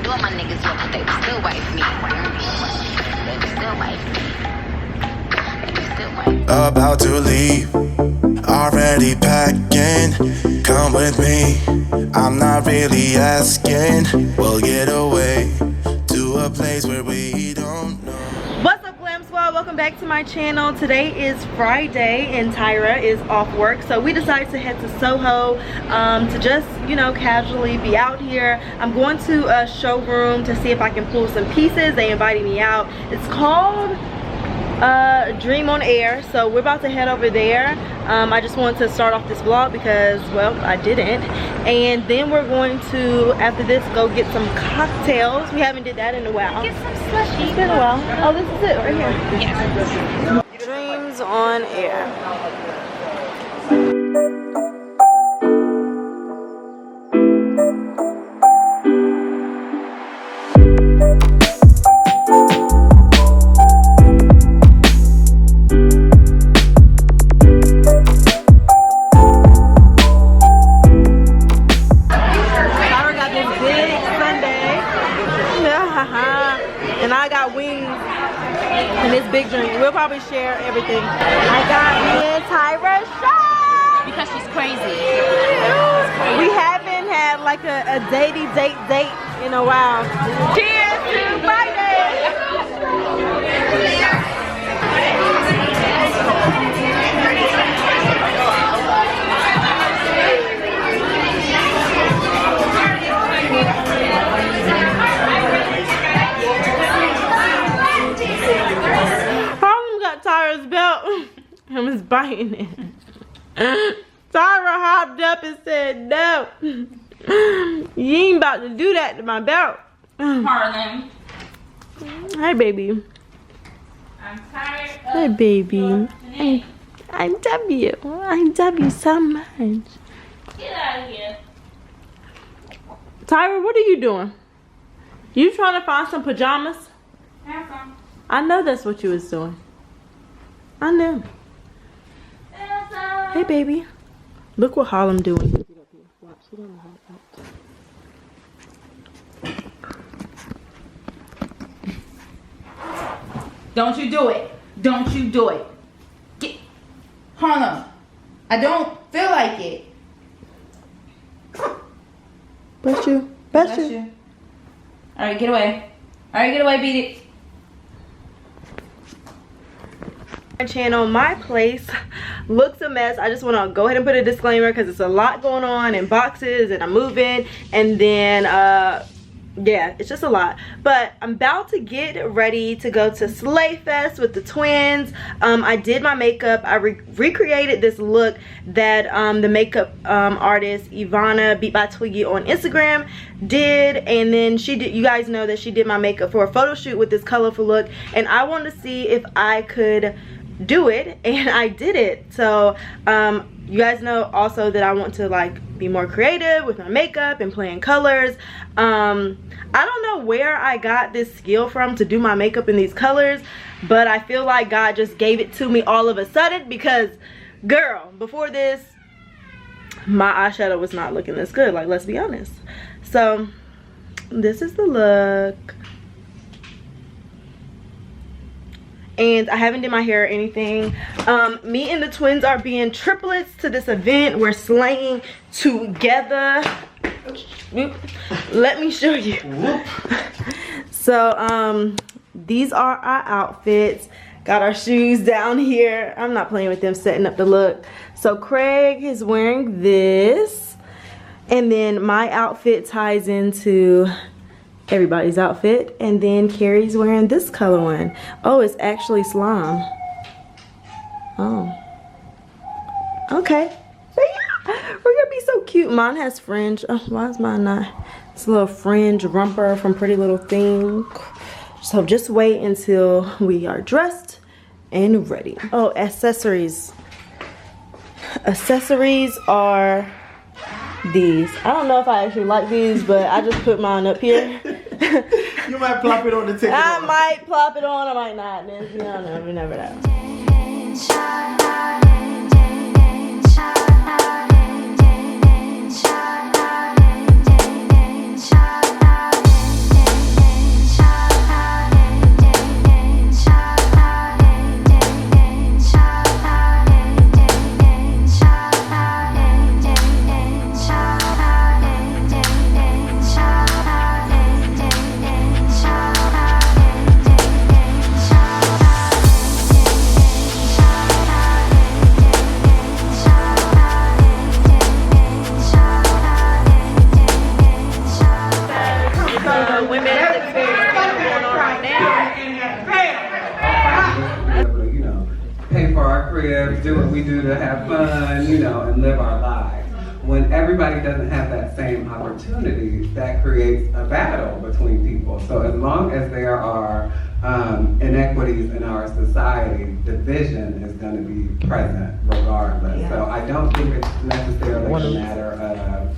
knew all my niggas were, but they would still wife me. They would still wife me. They would still wife me. About to leave, already packing. Come with me, I'm not really asking. We'll get away to a place where we don't know. What's up, Glam Squad? Welcome back to my channel. Today is Friday and Tyra is off work, so we decided to head to Soho to just, you know, casually be out here. I'm going to a showroom to see if I can pull some pieces. They invited me out. It's called Dream on Air, so we're about to head over there. I just wanted to start off this vlog because, well, I didn't. And then we're going to, after this, go get some cocktails. We haven't did that in a while. Get some slushy. It's been a while. Oh, this is it right here. Yes. Dreams on Air. And I got wings and this big drink. We'll probably share everything. I got me and Tyra shot Because she's crazy. We haven't had like a datey date in a while. Cheers to Friday! Tyra's belt and was biting it. Tyra hopped up and said, no, you ain't about to do that to my belt. Harlem. Hi, baby. I'm tired of Hi, baby. I love you. I love you so much. Get out of here. Tyra, what are you doing? You trying to find some pajamas? Have some. I know that's what you was doing. I know. Hey, baby. Look what Harlem doing. Don't you do it. Don't you do it. Get Harlem. I don't feel like it. Bless you. Bless you. Alright, get away. Alright, get away, beat it. My channel, my place looks a mess. I just want to go ahead and put a disclaimer because it's a lot going on in boxes and I'm moving, and then yeah, it's just a lot. But I'm about to get ready to go to Slay Fest with the twins. I did my makeup. I recreated this look that the makeup artist Ivana Beat by Twiggy on Instagram did, and then she did. You guys know that she did my makeup for a photo shoot with this colorful look, and I wanted to see if I could do it, and I did it. So you guys know also that I want to like be more creative with my makeup and playing colors. I don't know where I got this skill from to do my makeup in these colors, but I feel like God just gave it to me all of a sudden, because girl, before this my eyeshadow was not looking this good, like, let's be honest. So this is the look. And I haven't did my hair or anything. Me and the twins are being triplets to this event. We're slaying together. Let me show you. So these are our outfits. Got our shoes down here. I'm not playing with them, setting up the look. So Craig is wearing this, and then my outfit ties into everybody's outfit, and then Carrie's wearing this color one. Oh, it's actually slime. Oh, okay. So yeah, we're gonna be so cute. Mine has fringe. Oh, why is mine not? It's a little fringe romper from Pretty Little Thing. So just wait until we are dressed and ready. Oh, accessories. Accessories are these. I don't know if I actually like these, but I just put mine up here. You might plop it on the ticket. I might plop it on, I might not. You don't know, we never know. cribs, do what we do to have fun, you know, and live our lives. When everybody doesn't have that same opportunity, that creates a battle between people. So as long as there are inequities in our society, division is going to be present regardless. Yeah. So I don't think it's necessarily a matter of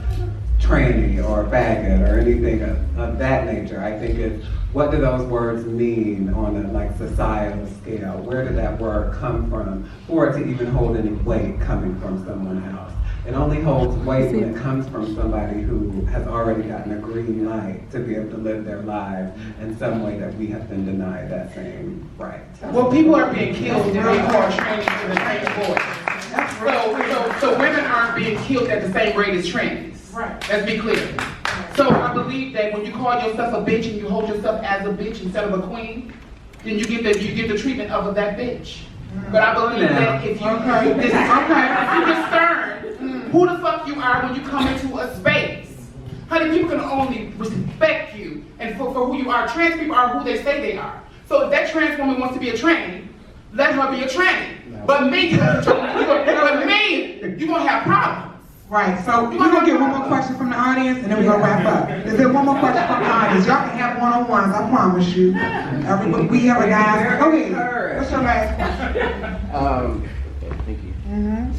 tranny or faggot or anything of that nature. I think it's what do those words mean on a like societal scale? Where did that word come from for it to even hold any weight coming from someone else? It only holds weight when it comes from somebody who has already gotten a green light to be able to live their lives in some way that we have been denied that same right. Well, people are being killed and they are training for the same voice. So women aren't being killed at the same rate as trans. Right. Let's be clear. So I believe that when you call yourself a bitch and you hold yourself as a bitch instead of a queen, then you get the treatment of that bitch. But I believe that if you discern who the fuck you are when you come into a space, honey, people can only respect you and for who you are. Trans people are who they say they are. So if that trans woman wants to be a tranny, let her be a tranny. No. But me, you're gonna have problems. Right, so we're going to get one more question from the audience, and then we're going to wrap up. Is there one more question from the audience? Y'all can have one-on-ones, I promise you. We have a guy. Go ahead. What's your last question? Thank you.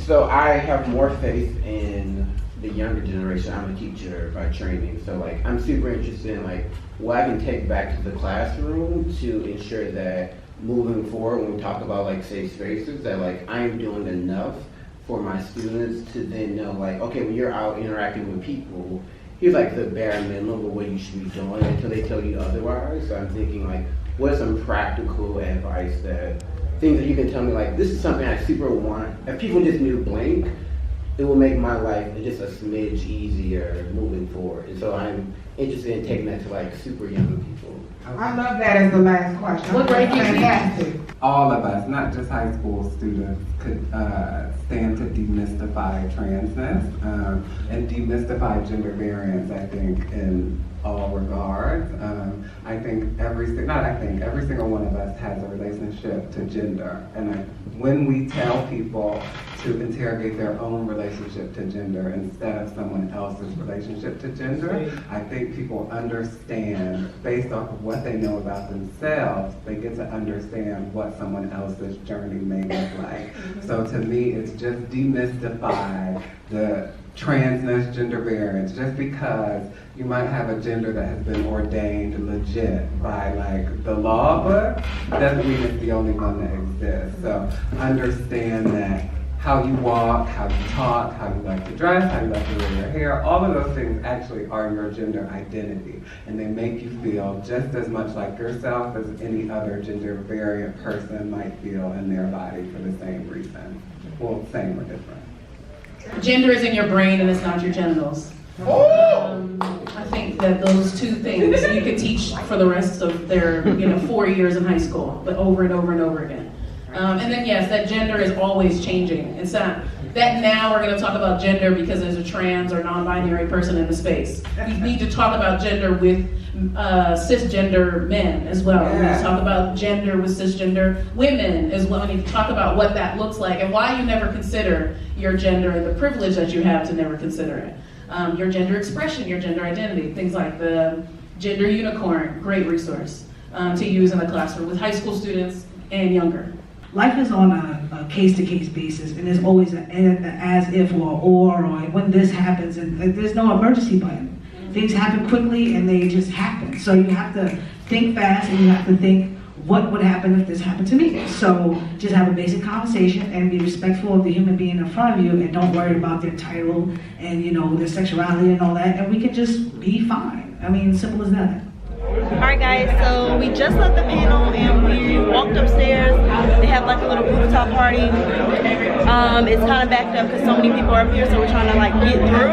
So I have more faith in the younger generation. I'm a teacher by training, so like I'm super interested in like what I can take back to the classroom to ensure that moving forward, when we talk about like safe spaces, that like I am doing enough for my students to then know like, okay, when you're out interacting with people, here's like the bare minimum of what you should be doing until they tell you otherwise. So I'm thinking like, what are some practical advice that, things that you can tell me like, this is something I super want. If people just knew blank, it will make my life just a smidge easier moving forward. And so I'm interested in taking that to like super young people. I love that as the last question. What grade fantastic. All of us, not just high school students, could stand to demystify transness and demystify gender variance, I think, in all regards. I think every single one of us has a relationship to gender. And when we tell people to interrogate their own relationship to gender instead of someone else's relationship to gender, I think people understand, based off of what they know about themselves, they get to understand what someone else's journey may look like. So to me, it's just demystify the transness, gender variance. Just because you might have a gender that has been ordained legit by like the law book doesn't mean it's the only one that exists. So understand that how you walk, how you talk, how you like to dress, how you like to wear your hair, all of those things actually are your gender identity. And they make you feel just as much like yourself as any other gender variant person might feel in their body for the same reason. Well, same or different. Gender is in your brain and it's not your genitals. I think that those two things you could teach for the rest of their 4 years in high school, but over and over and over again. And then yes, that gender is always changing. It's not that now we're going to talk about gender because there's a trans or non-binary person in the space. We need to talk about gender with cisgender men as well. Yeah. We need to talk about gender with cisgender women as well. We need to talk about what that looks like and why you never consider your gender and the privilege that you have to never consider it. Your gender expression, your gender identity, things like the Gender Unicorn, great resource to use in the classroom with high school students and younger. Life is on a case-to-case basis, and there's always an as if or when this happens, and there's no emergency button. Things happen quickly, and they just happen. So you have to think fast, and you have to think, what would happen if this happened to me? So just have a basic conversation and be respectful of the human being in front of you, and don't worry about their title and their sexuality and all that, and we can just be fine. I mean, simple as that. Alright guys, so we just left the panel and we walked upstairs. They have like a little rooftop party. It's kind of backed up because so many people are up here, so we're trying to like get through.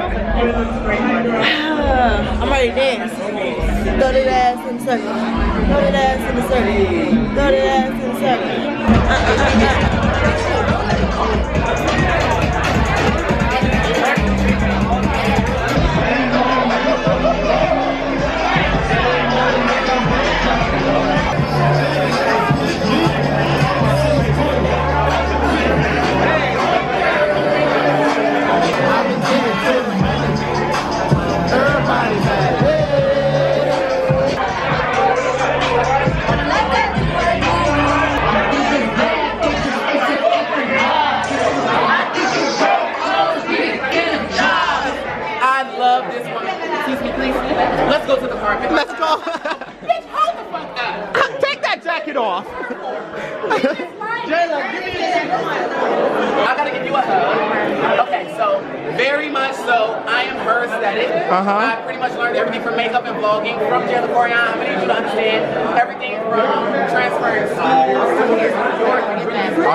I'm ready to dance. Throw that ass in a circle. Throw that ass in a circle. Throw that ass in a circle. off. Jayla, give me this. I gotta give you a hug. Okay, so very much so, I am her aesthetic. I pretty much learned everything from makeup and vlogging from Jayla Koriyan. I'm gonna need you to understand everything from transferring schools to New York.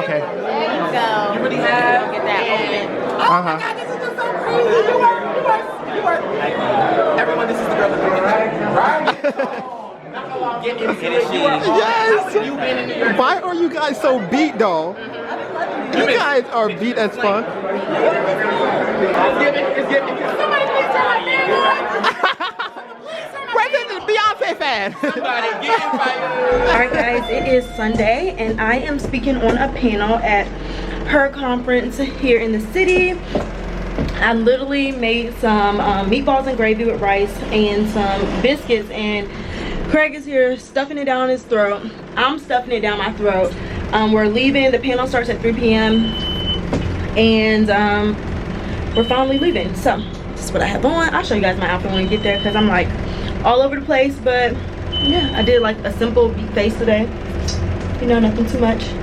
Okay. There you go. You really have. Get that open. Oh my God, this is just so crazy. You are. Everyone, this is the girl that get into it. Yes. You been in New York? Why are you guys so beat though? You guys are beat as fuck. It's giving. Somebody please turn my fan on. President Beyonce fan. Somebody get invited. Alright guys, it is Sunday and I am speaking on a panel at her conference here in the city. I literally made some meatballs and gravy with rice and some biscuits, and Craig is here stuffing it down his throat. I'm stuffing it down my throat. We're leaving. The panel starts at 3 p.m. and we're finally leaving. So this is what I have on. I'll show you guys my outfit when we get there because I'm like all over the place, but yeah, I did like a simple beat face today. You know, nothing too much.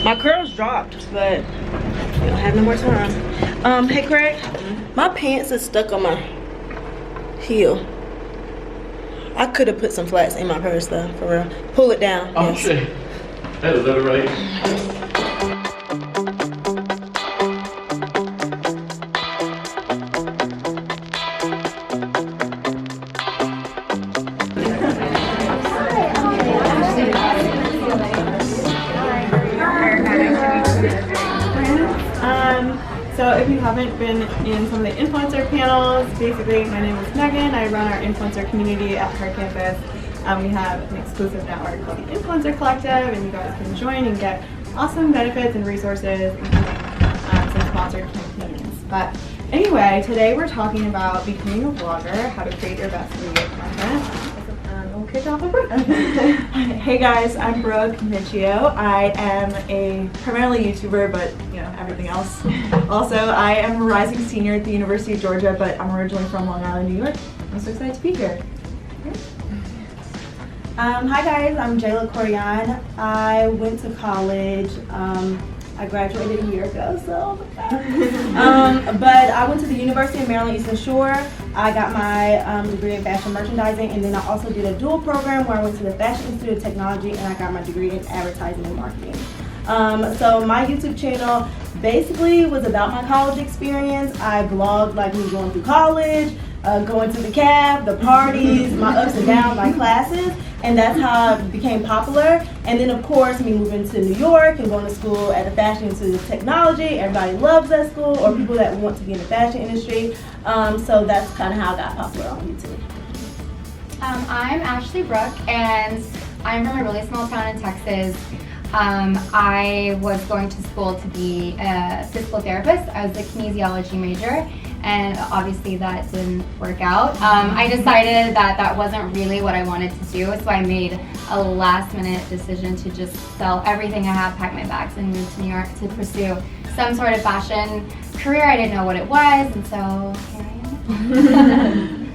My curls dropped, but we don't have no more time. Hey Craig, my pants is stuck on my heel. I could have put some flats in my purse though, for real. Pull it down. Oh yes. shit. That is that right? So if you haven't been in some of the influencer panels, basically my name is Megan. I run our influencer community at her campus. We have an exclusive network called the Influencer Collective, and you guys can join and get awesome benefits and resources, and some sponsored campaigns. But anyway, today we're talking about becoming a vlogger, how to create your best video content. We'll kick off with Brooke. Hey guys, I'm Brooke Michio. I am a primarily YouTuber, but you know, everything else. Also, I am a rising senior at the University of Georgia, but I'm originally from Long Island, New York. I'm so excited to be here. Hi guys, I'm Jayla Koriyan. I went to college. I graduated a year ago, so but I went to the University of Maryland Eastern Shore. I got my degree in fashion merchandising, and then I also did a dual program where I went to the Fashion Institute of Technology and I got my degree in advertising and marketing. So my YouTube channel basically was about my college experience. I vlogged like me going through college, going to the cab, the parties, my ups and downs, my classes, and that's how I became popular. And then of course me moving to New York and going to school at the Fashion Institute of Technology. Everybody loves that school, or people that want to be in the fashion industry. So that's kind of how I got popular on YouTube. I'm Ashley Brooke, and I'm from a really small town in Texas. I was going to school to be a physical therapist. I was a kinesiology major, and obviously that didn't work out. I decided that that wasn't really what I wanted to do, so I made a last-minute decision to just sell everything I have, pack my bags, and move to New York to pursue some sort of fashion career. I didn't know what it was, and so here I am.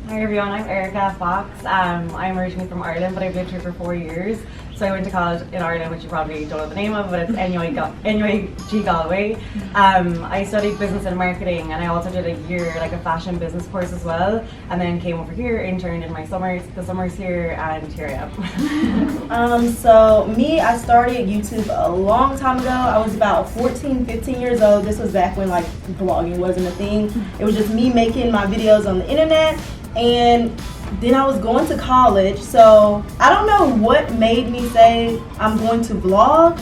Hi everyone, I'm Erica Fox. I'm originally from Ireland, but I've lived here for 4 years. So I went to college in Ireland, which you probably don't know the name of, but it's NYC Galway. I studied business and marketing, and I also did a year, like a fashion business course as well, and then came over here, interned in my summers, the summers here, and here I am. So me, I started YouTube a long time ago. I was about 14, 15 years old. This was back when like vlogging wasn't a thing. It was just me making my videos on the internet, and then I was going to college, so I don't know what made me say I'm going to vlog,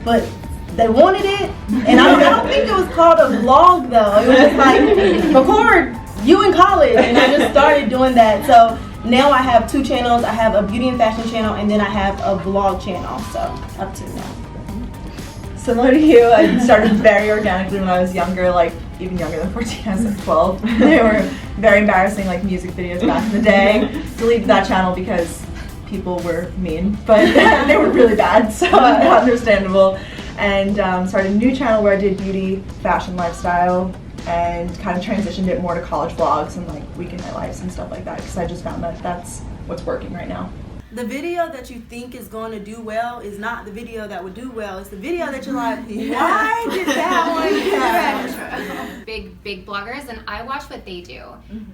but they wanted it, and I don't think it was called a vlog though. It was just like, record you in college, and I just started doing that. So now I have 2 channels. I have a beauty and fashion channel, and then I have a vlog channel, so up to now. Similar to you, I started very organically when I was younger, like even younger than 14, I was like 12. They were very embarrassing, like music videos back in the day. Deleted that channel because people were mean, but they were really bad, so understandable. And started a new channel where I did beauty, fashion, lifestyle, and kind of transitioned it more to college vlogs and like weekend night lives and stuff like that, because I just found that that's what's working right now. the video that you think is going to do well is not the video that would do well. It's the video that you're like, why did that one Big bloggers, and I watch what they do.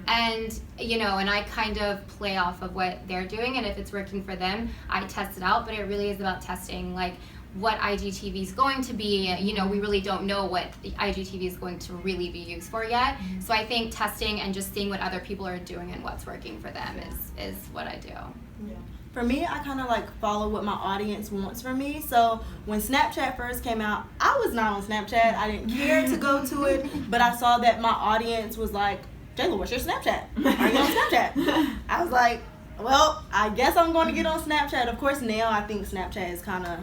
And, you know, and I kind of play off of what they're doing, and if it's working for them, I test it out, but it really is about testing, like, what IGTV is going to be. You know, we really don't know what the IGTV is going to really be used for yet. So I think testing and just seeing what other people are doing and what's working for them is what I do. Yeah. For me, I kind of like follow what my audience wants from me. So when Snapchat first came out, I was not on Snapchat. I didn't care to go to it, but I saw that my audience was like, Jayla, what's your Snapchat? Are you on Snapchat? I was like, well, I guess I'm going to get on Snapchat. Of course, now I think Snapchat is kind of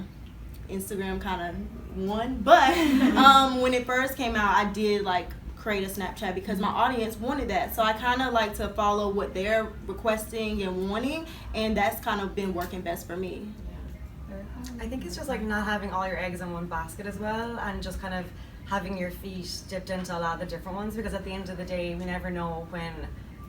Instagram kind of won, but when it first came out, I did like create a Snapchat because my audience wanted that. So I kind of like to follow what they're requesting and wanting, and that's kind of been working best for me. I think it's just like not having all your eggs in one basket as well, and just kind of having your feet dipped into a lot of the different ones, because at the end of the day, we never know when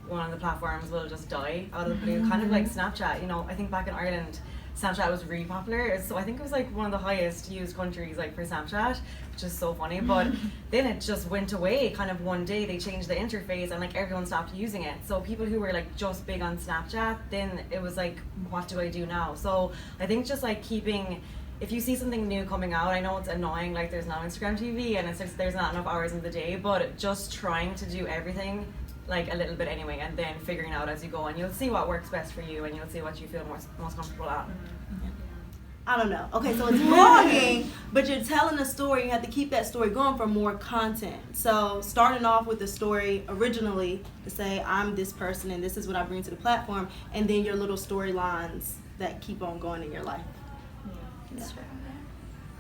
one of the platforms will just die out of the blue. Kind of like Snapchat, you know, I think back in Ireland, Snapchat was really popular, so I think it was like one of the highest used countries like for Snapchat, which is so funny. But then it just went away kind of one day. They changed the interface and like everyone stopped using it. So people who were like just big on Snapchat, then it was like, what do I do now? So I think just like keeping, if you see something new coming out, I know it's annoying, like there's no Instagram TV and it's just, there's not enough hours in the day, but just trying to do everything like a little bit anyway, and then figuring out as you go, and you'll see what works best for you, and you'll see what you feel most comfortable at. I don't know. Okay, so it's vlogging, but you're telling a story. You have to keep that story going for more content. So starting off with the story originally to say, I'm this person and this is what I bring to the platform, and then your little storylines that keep on going in your life. That's true.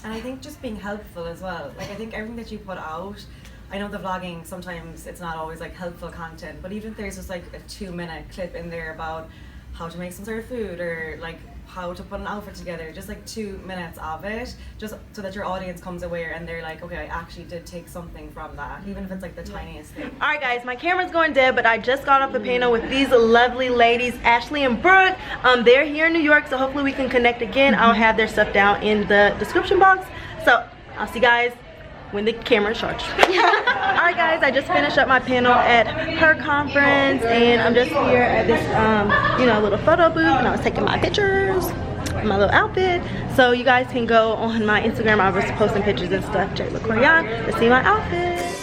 And I think just being helpful as well. Like I think everything that you put out, I know the vlogging, sometimes it's not always like helpful content, but even if there's just like a 2-minute clip in there about how to make some sort of food or like how to put an outfit together, just like 2 minutes of it, just so that your audience comes aware and they're like, okay, I actually did take something from that, even if it's like the tiniest thing. All right guys, my camera's going dead, but I just got off the panel with these lovely ladies, Ashley and Brooke. They're here in New York, so hopefully we can connect again. I'll have their stuff down in the description box. So I'll see you guys when the camera is charged. Alright guys, I just finished up my panel at her conference, and I'm just here at this you know, little photo booth, and I was taking my pictures in my little outfit. So you guys can go on my Instagram, I was posting pictures and stuff, Jayla Koriyan, to see my outfit.